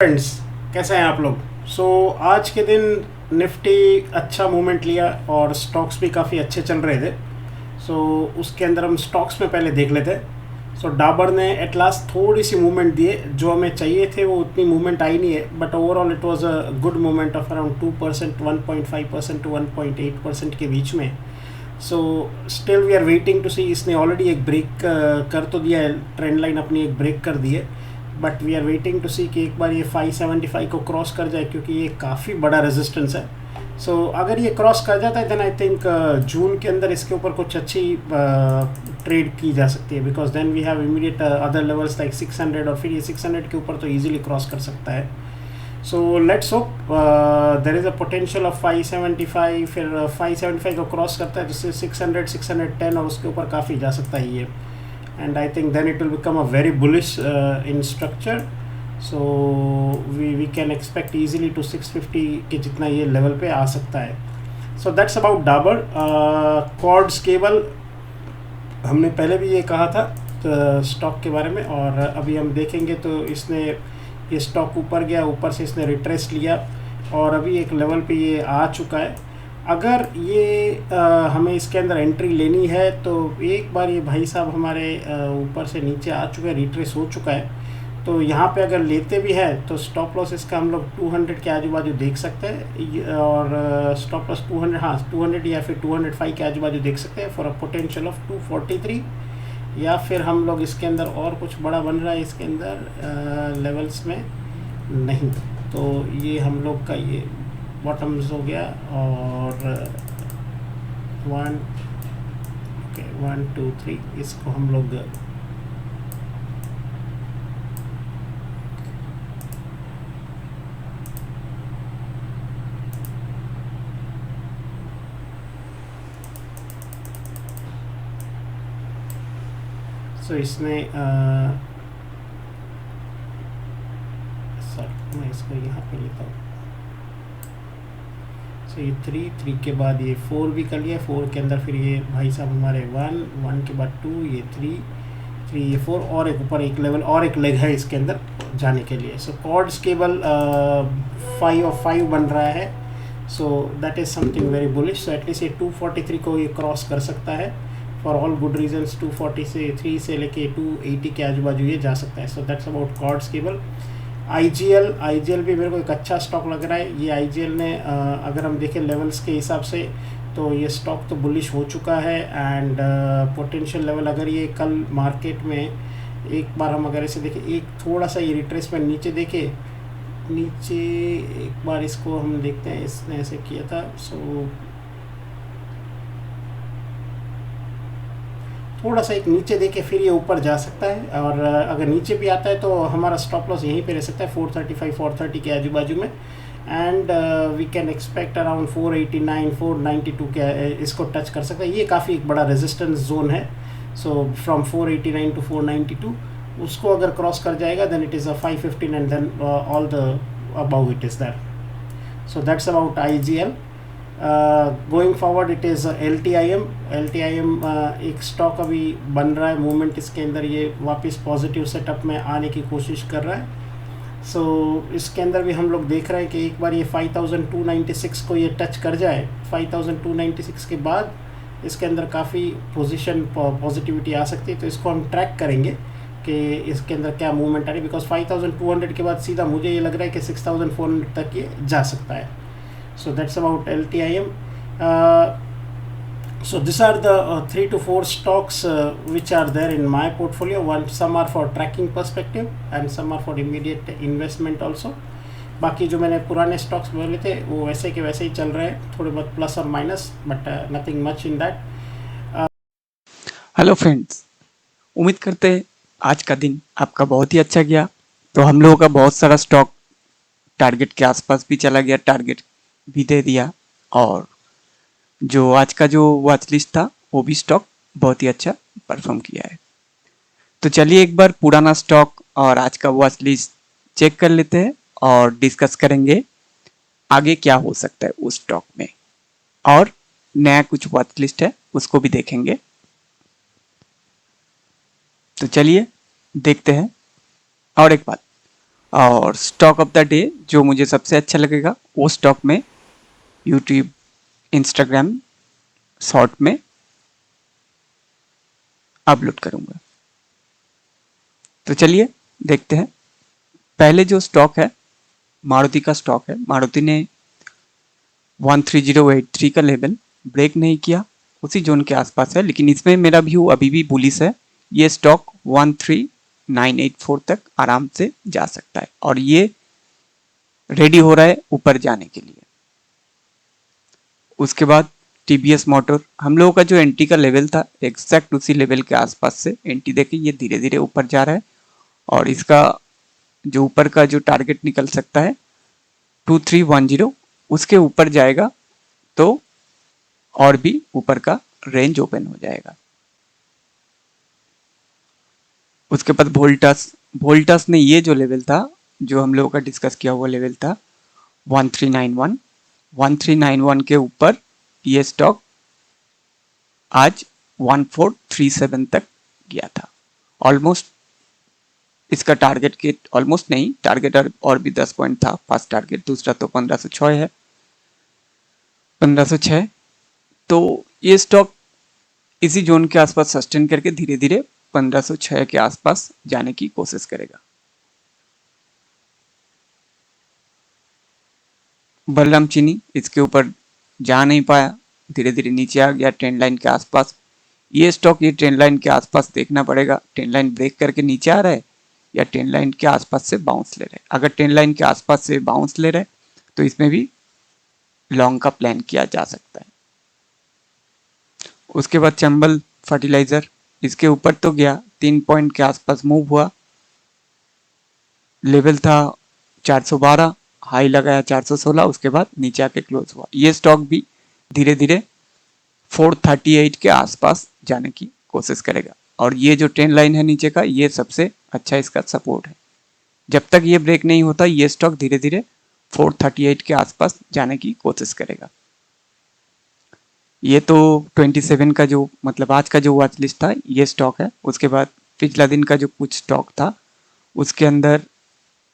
Friends, कैसे हैं आप लोग। आज के दिन निफ्टी अच्छा मूवमेंट लिया और स्टॉक्स भी काफ़ी अच्छे चल रहे थे। उसके अंदर हम स्टॉक्स में पहले देख लेते हैं। डाबर ने एट लास्ट थोड़ी सी मूवमेंट दिए, जो हमें चाहिए थे वो उतनी मूवमेंट आई नहीं है, but overall it was a good movement of around 2%, 1.5% to 1.8% के बीच में। So still we are waiting to see. इसने ऑलरेडी एक ब्रेक कर तो दिया है, ट्रेंड लाइन अपनी एक ब्रेक कर दी है, but we are waiting to see कि एक बार ये 575 को क्रॉस कर जाए, क्योंकि ये काफ़ी बड़ा रेजिस्टेंस है। अगर ये क्रॉस कर जाता है देन आई थिंक जून के अंदर इसके ऊपर कुछ अच्छी ट्रेड की जा सकती है, because then we have immediate other levels like 600, और फिर ये 600 के ऊपर तो इजीली क्रॉस कर सकता है। Let's hope there is a potential of 575, फिर 575 को क्रॉस करता है जिससे 600, 610 और उसके ऊपर काफ़ी जा सकता है ये। And I think then it will become a very bullish in structure. We can expect easily to 650 के जितना ये लेवल पे आ सकता है। That's about Dabur. Cords Cable हमने पहले भी ये कहा था स्टॉक के बारे में, और अभी हम देखेंगे तो इसने ये स्टॉक ऊपर गया, ऊपर से इसने रिट्रेस लिया और अभी एक लेवल पे ये आ चुका है। अगर ये हमें इसके अंदर एंट्री लेनी है तो एक बार ये भाई साहब हमारे ऊपर से नीचे आ चुके हैं, रिट्रेस हो चुका है, तो यहाँ पे अगर लेते भी है तो स्टॉप लॉस इसका हम लोग 200 के आजू बाजू देख सकते हैं, और स्टॉप लॉस 200, हाँ 200 या फिर 205 के आजू बाजू देख सकते हैं फॉर अ पोटेंशियल ऑफ 243। या फिर हम लोग इसके अंदर और कुछ बड़ा बन रहा है इसके अंदर लेवल्स में नहीं, तो ये हम लोग का ये बॉटम्स हो गया। और 1, ओके 1 2 3 इसको हम लोग इसने सर मैं इसको यहाँ पे लेता हूँ। ये 3 के बाद ये 4 भी कर लिया, 4 के अंदर फिर ये भाई साहब हमारे 1 के बाद 2, ये 3 ये 4, और एक ऊपर एक लेवल और एक लेग है इसके अंदर जाने के लिए। कॉर्ड्स केबल 5 और 5 बन रहा है, that is something very bullish. At least ये 243 को ये क्रॉस कर सकता है फॉर ऑल गुड रीजंस। 243 से लेके 280 के आजू बाजू ये जा सकता है। That's about Cords Cable. IGL भी मेरे को एक अच्छा स्टॉक लग रहा है। ये आईजीएल ने अगर हम देखें लेवल्स के हिसाब से तो ये स्टॉक तो बुलिश हो चुका है, एंड पोटेंशियल लेवल अगर ये कल मार्केट में एक बार हम अगर इसे देखें, एक थोड़ा सा ये रिट्रेसमेंट नीचे देखे, नीचे एक बार इसको हम देखते हैं, इसने ऐसे किया था। थोड़ा सा एक नीचे देके फिर ये ऊपर जा सकता है, और अगर नीचे भी आता है तो हमारा स्टॉप लॉस यहीं पे रह सकता है 435, 430 के आजू बाजू में। And we can expect around 489, 492 के इसको टच कर सकता है। ये काफ़ी एक बड़ा रेजिस्टेंस जोन है। फ्रॉम 489 टू 492 उसको अगर क्रॉस कर जाएगा then it is a 515, and then all the above it is that. That's about IGL। Going forward it is L T I M एक स्टॉक अभी बन रहा है, मूवमेंट इसके अंदर ये वापस पॉजिटिव सेटअप में आने की कोशिश कर रहा है। इसके अंदर भी हम लोग देख रहे हैं कि एक बार ये 5296 को ये टच कर जाए, 5296 के बाद इसके अंदर काफ़ी पोजीशन पॉजिटिविटी आ सकती है। तो इसको हम ट्रैक करेंगे कि इसके अंदर क्या मूवमेंट आ रही है, बिकॉज 5200 के बाद सीधा मुझे ये लग रहा है कि 6400 तक ये जा सकता है। That's about LTIM. These are the 3 to 4 stocks which are there in my portfolio. Some are for tracking perspective and some are for immediate investment also. बाकी जो मैंने पुराने स्टॉक्स बोले थे वो वैसे के वैसे ही चल रहे हैं, थोड़े बहुत प्लस और minus, but nothing much in that. Hello friends, उम्मीद करते हैं आज का दिन आपका बहुत ही अच्छा गया। तो हम लोगों का बहुत सारा स्टॉक टारगेट के आसपास भी चला गया, टारगेट भी दे दिया, और जो आज का जो वॉच लिस्ट था वो भी स्टॉक बहुत ही अच्छा परफॉर्म किया है। तो चलिए एक बार पुराना स्टॉक और आज का वॉच लिस्ट चेक कर लेते हैं और डिस्कस करेंगे आगे क्या हो सकता है उस स्टॉक में, और नया कुछ वॉच लिस्ट है उसको भी देखेंगे। तो चलिए देखते हैं। और एक बात, और स्टॉक ऑफ द डे जो मुझे सबसे अच्छा लगेगा वो स्टॉक में यूट्यूब, इंस्टाग्राम शॉर्ट में अपलोड करूंगा। तो चलिए देखते हैं। पहले जो स्टॉक है मारुति का स्टॉक है। मारुति ने 13083 का लेवल ब्रेक नहीं किया, उसी जोन के आसपास है, लेकिन इसमें मेरा व्यू अभी भी बुलिश है। ये स्टॉक 13984 तक आराम से जा सकता है और ये रेडी हो रहा है ऊपर जाने के लिए। उसके बाद टीवीएस मोटर, हम लोगों का जो एंट्री का लेवल था एग्जैक्ट उसी लेवल के आसपास से एंट्री देके ये धीरे धीरे ऊपर जा रहा है और इसका जो ऊपर का जो टारगेट निकल सकता है 2310, उसके ऊपर जाएगा तो और भी ऊपर का रेंज ओपन हो जाएगा। उसके बाद वोल्टास, वोल्टास ने ये जो लेवल था जो हम लोगों का डिस्कस किया हुआ लेवल था 1391, 1391 के ऊपर ये स्टॉक आज 1437 तक गया था। ऑलमोस्ट इसका टारगेट के ऑलमोस्ट नहीं, टारगेट और भी 10 पॉइंट था। फर्स्ट टारगेट, दूसरा तो 1506 है, 1506। तो ये स्टॉक इसी जोन के आसपास सस्टेन करके धीरे धीरे 1506 के आसपास जाने की कोशिश करेगा। बलराम चीनी इसके ऊपर जा नहीं पाया, धीरे धीरे नीचे आ गया ट्रेंड लाइन के आसपास। ये स्टॉक ये ट्रेंड लाइन के आसपास देखना पड़ेगा, ट्रेंड लाइन ब्रेक करके नीचे आ रहा है या ट्रेंड लाइन के आसपास से बाउंस ले रहे हैं। अगर ट्रेंड लाइन के आसपास से बाउंस ले रहे तो इसमें भी लॉन्ग का प्लान किया जा सकता है। उसके बाद चंबल फर्टिलाइजर, इसके ऊपर तो गया, 3 पॉइंट के आसपास मूव हुआ, लेवल था 412, हाई लगाया 416, उसके बाद नीचे आके क्लोज हुआ। ये स्टॉक भी धीरे धीरे 438 के आसपास जाने की कोशिश करेगा और ये जो ट्रेंड लाइन है नीचे का ये सबसे अच्छा इसका सपोर्ट है। जब तक ये ब्रेक नहीं होता ये स्टॉक धीरे धीरे 438 के आसपास जाने की कोशिश करेगा। ये तो 27 का जो मतलब आज का जो वॉच लिस्ट था ये स्टॉक है। उसके बाद पिछला दिन का जो कुछ स्टॉक था उसके अंदर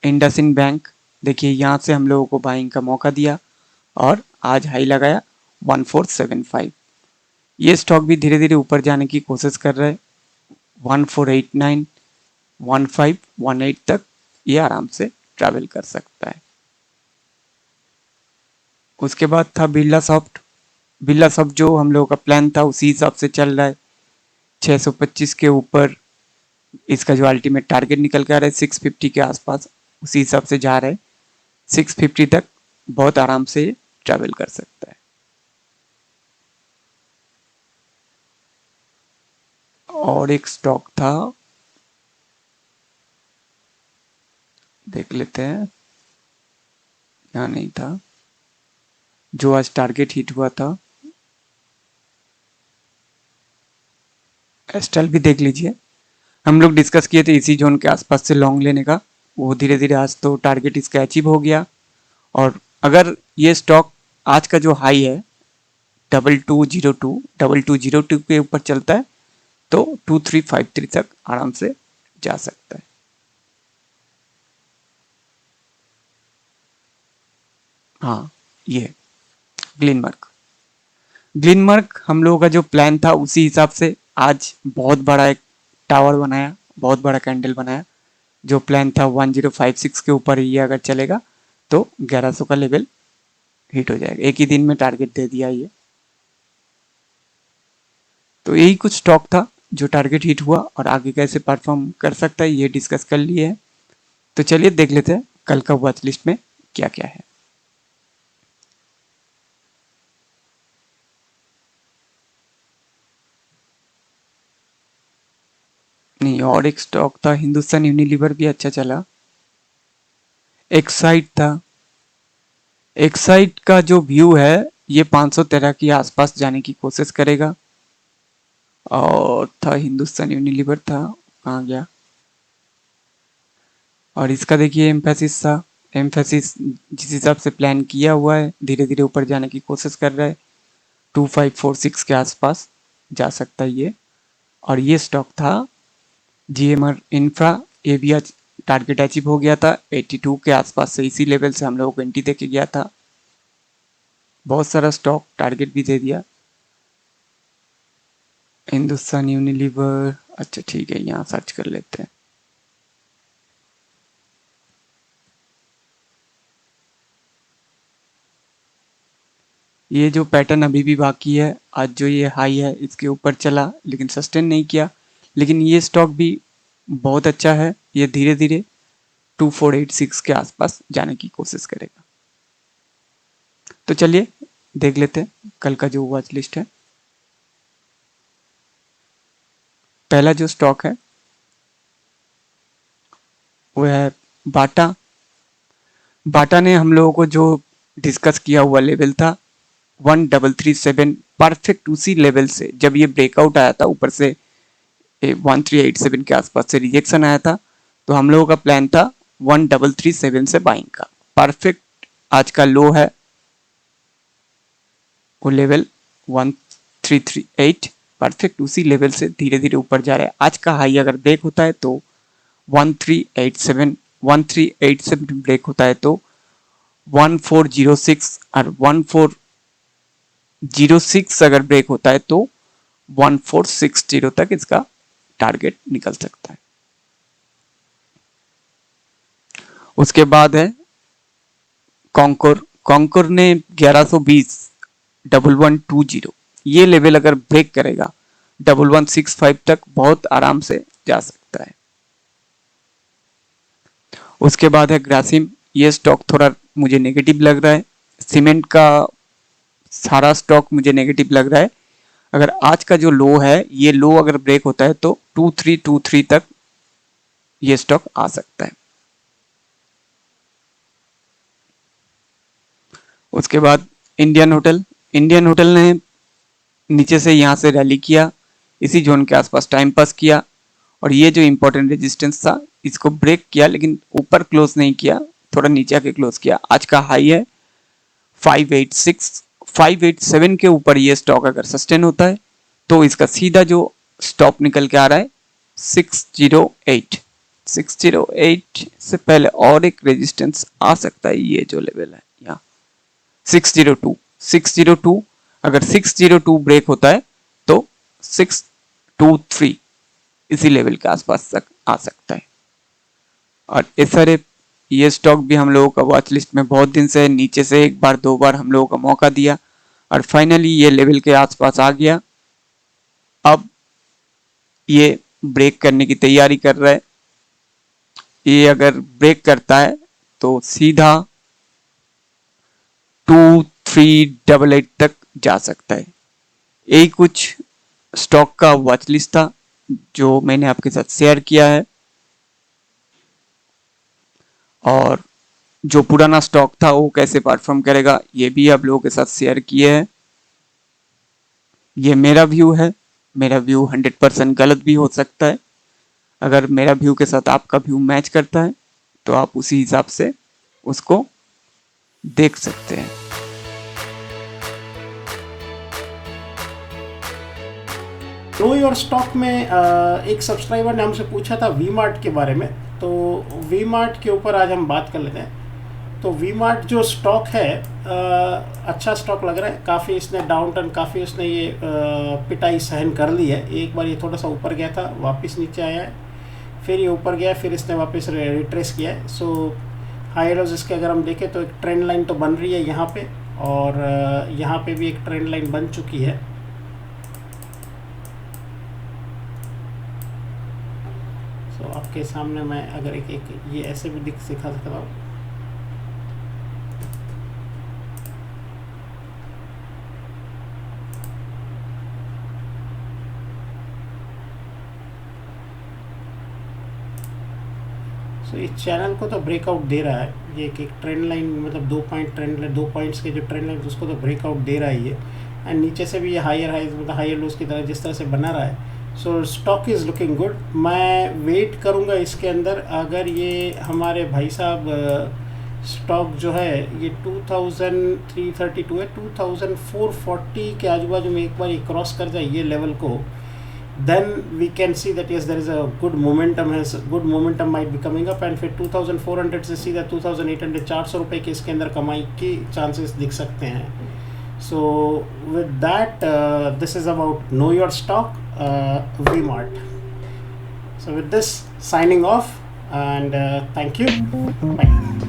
इंडसइंड बैंक, देखिए यहाँ से हम लोगों को बाइंग का मौका दिया और आज हाई लगाया 1475। ये स्टॉक भी धीरे धीरे ऊपर जाने की कोशिश कर रहा है, 1489, 1518 तक ये आराम से ट्रैवल कर सकता है। उसके बाद था बिरला सॉफ्ट। बिरला सॉफ्ट जो हम लोगों का प्लान था उसी हिसाब से चल रहा है, 625 के ऊपर इसका जो अल्टीमेट टारगेट निकल के आ रहा है 650 के आसपास, उसी हिसाब से जा रहा है। 650 तक बहुत आराम से ट्रैवल कर सकता है। और एक स्टॉक था, देख लेते हैं, यहाँ नहीं था, जो आज टारगेट हिट हुआ था, एस्ट्रल भी देख लीजिए। हम लोग डिस्कस किए थे इसी जोन के आसपास से लॉन्ग लेने का, वो धीरे धीरे आज तो टारगेट इसका अचीव हो गया। और अगर ये स्टॉक आज का जो हाई है 2202 के ऊपर चलता है तो 2353 तक आराम से जा सकता है। हाँ, ये ग्लेनमार्क, ग्लेनमार्क हम लोगों का जो प्लान था उसी हिसाब से आज बहुत बड़ा एक टावर बनाया, बहुत बड़ा कैंडल बनाया। जो प्लान था 1056 के ऊपर ये अगर चलेगा तो 1100 का लेवल हिट हो जाएगा। एक ही दिन में टारगेट दे दिया ये। तो यही कुछ स्टॉक था जो टारगेट हिट हुआ और आगे कैसे परफॉर्म कर सकता है ये डिस्कस कर लिए हैं। तो चलिए देख लेते हैं कल का वॉच लिस्ट में क्या क्या है। नहीं, और एक स्टॉक था हिंदुस्तान यूनिलीवर भी अच्छा चला। एक्साइड था, एक्साइड का जो व्यू है ये 513 के आसपास जाने की कोशिश करेगा। और था हिंदुस्तान यूनिलीवर था, कहाँ गया। और इसका देखिए एम्फेसिस था, एम्फेसिस जिस हिसाब से प्लान किया हुआ है धीरे धीरे ऊपर जाने की कोशिश कर रहा है, 2546 के आसपास जा सकता है ये। और ये स्टॉक था जीएमआर इंफ्रा, ये भी आज टारगेट अचीव हो गया था 82 के आसपास से, इसी लेवल से हम लोगों को एंट्री देके गया था। बहुत सारा स्टॉक टारगेट भी दे दिया। हिंदुस्तान यूनिलीवर, अच्छा ठीक है, यहाँ सर्च कर लेते हैं। ये जो पैटर्न अभी भी बाकी है, आज जो ये हाई है इसके ऊपर चला लेकिन सस्टेन नहीं किया, लेकिन ये स्टॉक भी बहुत अच्छा है। ये धीरे धीरे 2486 के आसपास जाने की कोशिश करेगा। तो चलिए देख लेते हैं कल का जो वॉच लिस्ट है। पहला जो स्टॉक है वो है बाटा। बाटा ने हम लोगों को जो डिस्कस किया हुआ लेवल था 1337, परफेक्ट उसी लेवल से जब ये ब्रेकआउट आया था, ऊपर से 1387 के आसपास से रिजेक्शन आया था, तो हम लोगों का प्लान था 1337 से बाइंग का। परफेक्ट आज का लो है वो लेवल 1338, परफेक्ट उसी लेवल से धीरे धीरे ऊपर जा रहा है। आज का हाई अगर ब्रेक होता है तो 1387 ब्रेक होता है तो 1406, और 1406 अगर ब्रेक होता है तो 1460 तक इसका टारगेट निकल सकता है। उसके बाद है कॉन्कोर। कॉन्कोर ने 1120 1120, ये लेवल अगर ब्रेक करेगा 1165 तक बहुत आराम से जा सकता है। उसके बाद है ग्रासिम। ये स्टॉक थोड़ा मुझे नेगेटिव लग रहा है, सीमेंट का सारा स्टॉक मुझे नेगेटिव लग रहा है। अगर आज का जो लो है, ये लो अगर ब्रेक होता है तो 2323 तक ये स्टॉक आ सकता है। उसके बाद इंडियन होटल। इंडियन होटल ने नीचे से यहाँ से रैली किया, इसी जोन के आसपास टाइम पास किया, और ये जो इंपॉर्टेंट रेजिस्टेंस था इसको ब्रेक किया, लेकिन ऊपर क्लोज नहीं किया, थोड़ा नीचे आके क्लोज किया। आज का हाई है 586, 587 के ऊपर ये स्टॉक अगर सस्टेन होता है तो इसका सीधा जो स्टॉप निकल के आ रहा है 608। 608 से पहले और एक रेजिस्टेंस आ सकता है, ये जो लेवल है यहाँ 602। 602 अगर 602 ब्रेक होता है तो 623 इसी लेवल के आसपास तक आ सकता है। और एसआरएफ, ये स्टॉक भी हम लोगों का वॉच लिस्ट में बहुत दिन से है, नीचे से एक बार दो बार हम लोगों का मौका दिया और फाइनली ये लेवल के आसपास आ गया। अब ये ब्रेक करने की तैयारी कर रहा है। ये अगर ब्रेक करता है तो सीधा 2388 तक जा सकता है। यही कुछ स्टॉक का वॉच लिस्ट था जो मैंने आपके साथ शेयर किया है, और जो पुराना स्टॉक था वो कैसे परफॉर्म करेगा ये भी आप लोगों के साथ शेयर किए हैं। ये मेरा व्यू है, मेरा व्यू 100% गलत भी हो सकता है। अगर मेरा व्यू के साथ आपका व्यू मैच करता है तो आप उसी हिसाब से उसको देख सकते हैं। नो योर स्टॉक में एक सब्सक्राइबर ने हमसे पूछा था वी मार्ट के बारे में, तो वी मार्ट के ऊपर आज हम बात कर लेते हैं। तो वी मार्ट जो स्टॉक है अच्छा स्टॉक लग रहा है, काफ़ी इसने डाउन टर्न, काफ़ी इसने ये पिटाई सहन कर ली है। एक बार ये थोड़ा सा ऊपर गया था, वापस नीचे आया है, फिर ये ऊपर गया, फिर इसने वापस रिट्रेस किया है। सो हाई लोज इसके अगर हम देखें तो एक ट्रेंड लाइन तो बन रही है यहाँ पे, और यहाँ पे भी एक ट्रेंड लाइन बन चुकी है। सो आपके सामने मैं अगर एक ये ऐसे भी दिखा सकता हूँ। तो इस चैनल को तो ब्रेकआउट दे रहा है, ये एक ट्रेंड लाइन, मतलब 2 पॉइंट ट्रेंड लाइन, 2 पॉइंट्स के जो ट्रेंड लाइन उसको तो ब्रेकआउट दे रहा है ये। एंड नीचे से भी ये हायर हाइज, मतलब हायर लोज की तरह जिस तरह से बना रहा है। सो स्टॉक इज़ लुकिंग गुड। मैं वेट करूँगा इसके अंदर, अगर ये हमारे भाई साहब स्टॉक जो है ये 2332 है, 2440 के आजू बाजू में एक बार ये क्रॉस कर जाए ये लेवल को, then we can see that yes, there is a good momentum might be coming up, and फिर 2400 से सीधा 2800 400 रुपए के इसके अंदर कमाई की चांसेस दिख सकते हैं. So with that, this is about know your stock, VMart. So with this, signing off, and thank you. Bye.